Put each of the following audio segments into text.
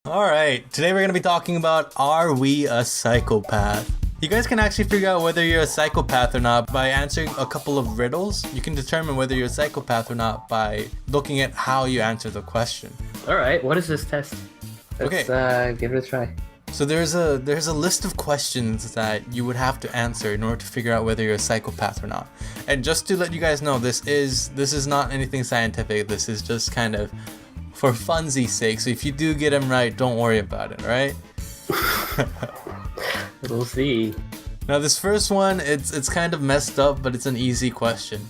Alright, today we're going to be talking about, are we a psychopath? You guys can actually figure out whether you're a psychopath or not by answering a couple of riddles. You can determine whether you're a psychopath or not by looking at how you answer the question. Alright, what is this test? Let's give it a try. So there's a list of questions that you would have to answer in order to figure out whether you're a psychopath or not. And just to let you guys know, this is not anything scientific. This is just kind of for funsies' sake. So if you do get them right, don't worry about it, right? We'll see. Now this first one, it's kind of messed up, but it's an easy question.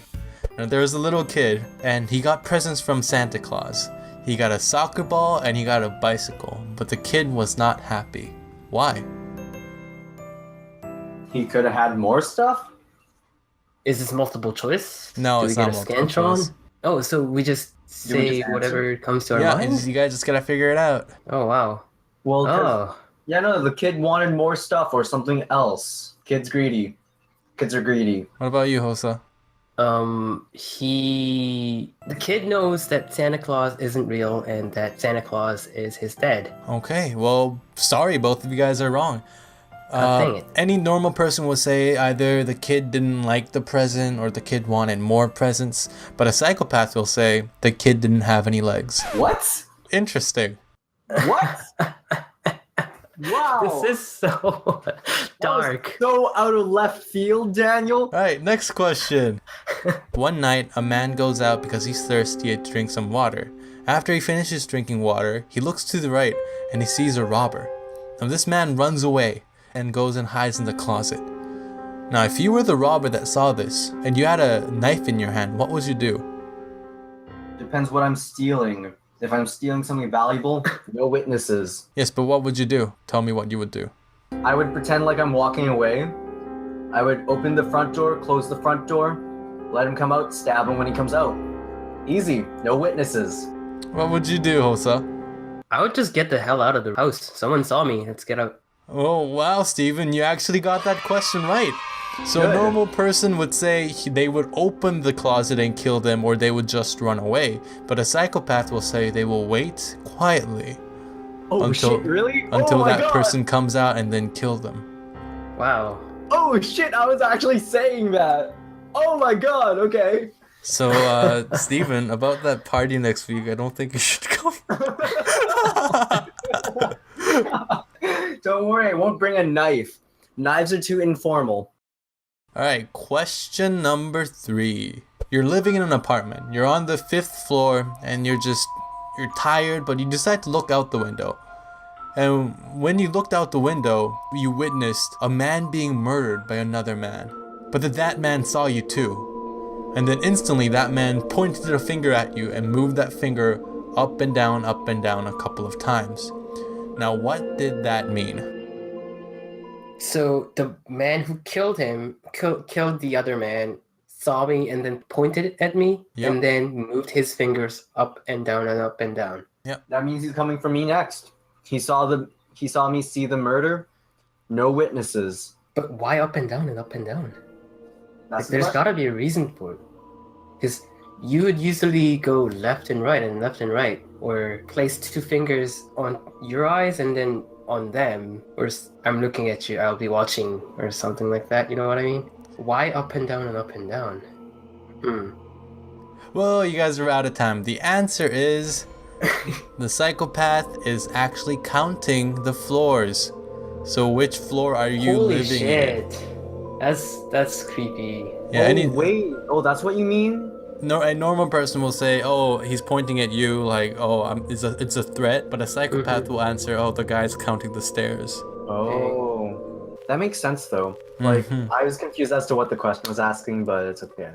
Now, there was a little kid, and he got presents from Santa Claus. He got a soccer ball and he got a bicycle, but the kid was not happy. Why? He could have had more stuff? Is this multiple choice? No, it's not multiple choice. Oh, so we just say whatever comes to our mind? Yeah, you guys just gotta figure it out. Oh, wow. Well, yeah, no, the kid wanted more stuff or something else. Kid's greedy. Kids are greedy. What about you, Hosa? The kid knows that Santa Claus isn't real and that Santa Claus is his dad. Okay, well, sorry, both of you guys are wrong. Dang it. Any normal person would say either the kid didn't like the present or the kid wanted more presents, but a psychopath will say the kid didn't have any legs. What? Interesting. What? Wow. This is so dark. So out of left field, Daniel. Alright, next question. One night, a man goes out because he's thirsty to drink some water. After he finishes drinking water, he looks to the right and he sees a robber. Now this man runs away and goes and hides in the closet. Now if you were the robber that saw this and you had a knife in your hand, what would you do? Depends what I'm stealing. If I'm stealing something valuable, no witnesses. Yes, but what would you do? Tell me what you would do. I would pretend like I'm walking away. I would open the front door, close the front door, let him come out, stab him when he comes out. Easy, no witnesses. What would you do, Hosa? I would just get the hell out of the house. Someone saw me. Let's get out. Oh wow, Steven, you actually got that question right. So Good. A normal person would say they would open the closet and kill them, or they would just run away. But a psychopath will say they will wait quietly Shit, really? until that God. person comes out and then kill them. Wow. Oh shit, I was actually saying that. Oh my god, okay. So, Steven, about that party next week, I don't think you should come. Don't worry, I won't bring a knife. Knives are too informal. Alright, question number 3. You're living in an apartment. You're on the 5th floor and you're tired, but you decide to look out the window. And when you looked out the window, you witnessed a man being murdered by another man. But that man saw you too. And then instantly that man pointed a finger at you and moved that finger up and down a couple of times. Now what did that mean? So the man who killed him, killed the other man, saw me and then pointed at me, Yep. and then moved his fingers up and down and up and down. That means he's coming for me next. He saw me see the murder. No witnesses. But why up and down and up and down? That's There's what- gotta be a reason for it. Because you would usually go left and right, or place 2 fingers on your eyes and then on them, or I'm looking at you, I'll be watching, or something like that, you know what I mean? Why up and down and up and down? Well, you guys are out of time. The answer is the psychopath is actually counting the floors. So which floor are you Holy living shit. That's creepy. in? Yeah, wait. Oh, that's what you mean? a normal person will say, oh, he's pointing at you like, oh, it's a threat. But a psychopath will answer, oh, the guy's counting the stairs. Oh, that makes sense though. Like, I was confused as to what the question was asking, but it's okay.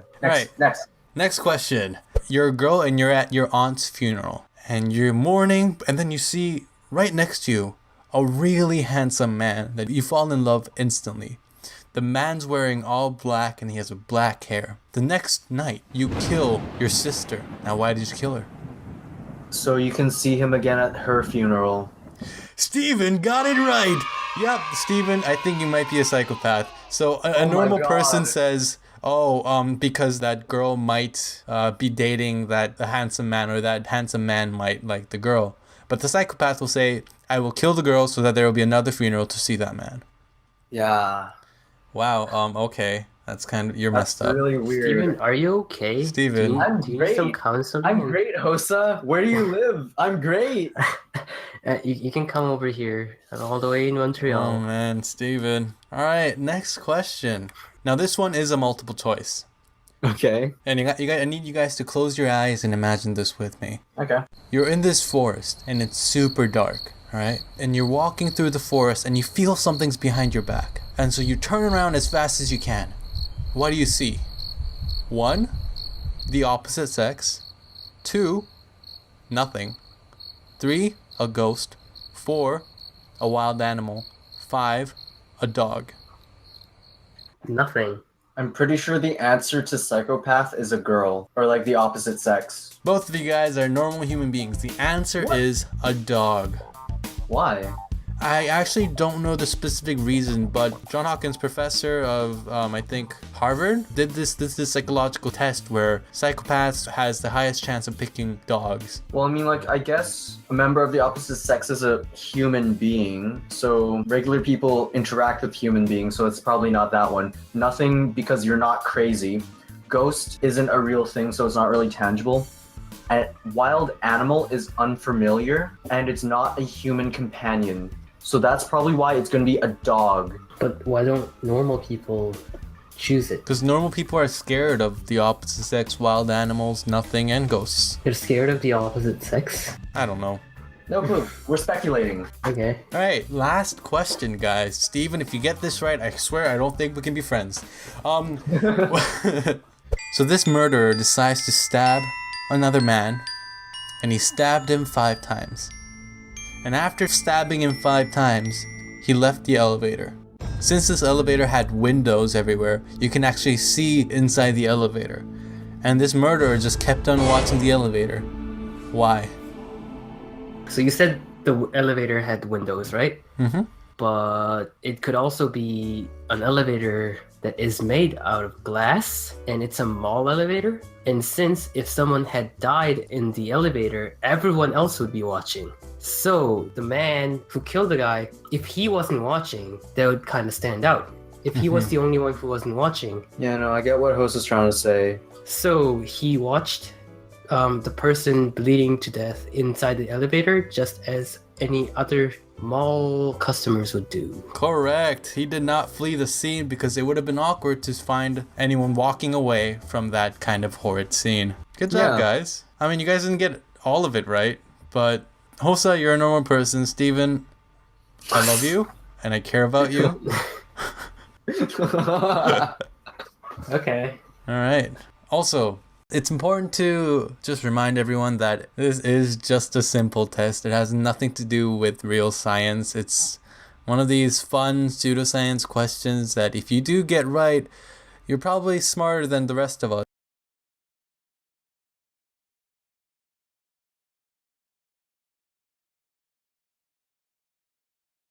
Next question. You're a girl and you're at your aunt's funeral. And you're mourning, and then you see right next to you a really handsome man that you fall in love instantly. The man's wearing all black and he has black hair. The next night, you kill your sister. Now, why did you kill her? So you can see him again at her funeral. Steven got it right. Yep, Steven, I think you might be a psychopath. So a Oh my normal person God. says, because that girl might be dating that handsome man, or that handsome man might like the girl. But the psychopath will say, I will kill the girl so that there will be another funeral to see that man. Yeah. Wow, okay. That's kind of, you're That's messed up. really weird. Steven, are you okay? Steven. I'm do you need some great. counseling? I'm great, Hosa. Where do you live? I'm great. You can come over here. I'm all the way in Montreal. Oh man, Steven. Alright, next question. Now this one is a multiple choice. Okay. And I need you guys to close your eyes and imagine this with me. Okay. You're in this forest and it's super dark, alright? And you're walking through the forest and you feel something's behind your back. And so you turn around as fast as you can. What do you see? 1, the opposite sex. 2, nothing. 3, a ghost. 4, a wild animal. 5, a dog. Nothing. I'm pretty sure the answer to psychopath is a girl, or like the opposite sex. Both of you guys are normal human beings. The answer is a dog. Why? I actually don't know the specific reason, but John Hawkins, professor of, I think, Harvard, did this psychological test where psychopaths has the highest chance of picking dogs. Well, I mean, like, I guess a member of the opposite sex is a human being, so regular people interact with human beings, so it's probably not that one. Nothing, because you're not crazy. Ghost isn't a real thing, so it's not really tangible. And wild animal is unfamiliar, and it's not a human companion. So that's probably why it's going to be a dog. But why don't normal people choose it? Because normal people are scared of the opposite sex, wild animals, nothing, and ghosts. They're scared of the opposite sex? I don't know. No clue. We're speculating. Okay. Alright, last question, guys. Steven, if you get this right, I swear I don't think we can be friends. So this murderer decides to stab another man, and he stabbed him 5 times. And after stabbing him 5 times, he left the elevator. Since this elevator had windows everywhere, you can actually see inside the elevator. And this murderer just kept on watching the elevator. Why? So you said the elevator had windows, right? Mm-hmm. But it could also be an elevator that is made out of glass, and it's a mall elevator. And since if someone had died in the elevator, everyone else would be watching. So the man who killed the guy, if he wasn't watching, that would kind of stand out. If he was the only one who wasn't watching. Yeah, no, I get what Host is trying to say. So he watched the person bleeding to death inside the elevator just as any other mall customers would do. Correct. He did not flee the scene because it would have been awkward to find anyone walking away from that kind of horrid scene. Good job, Yeah. guys. I mean, you guys didn't get all of it right, but Hosa, you're a normal person. Steven, I love you and I care about you. Okay. All right. Also, it's important to just remind everyone that this is just a simple test. It has nothing to do with real science. It's one of these fun pseudoscience questions that if you do get right, you're probably smarter than the rest of us.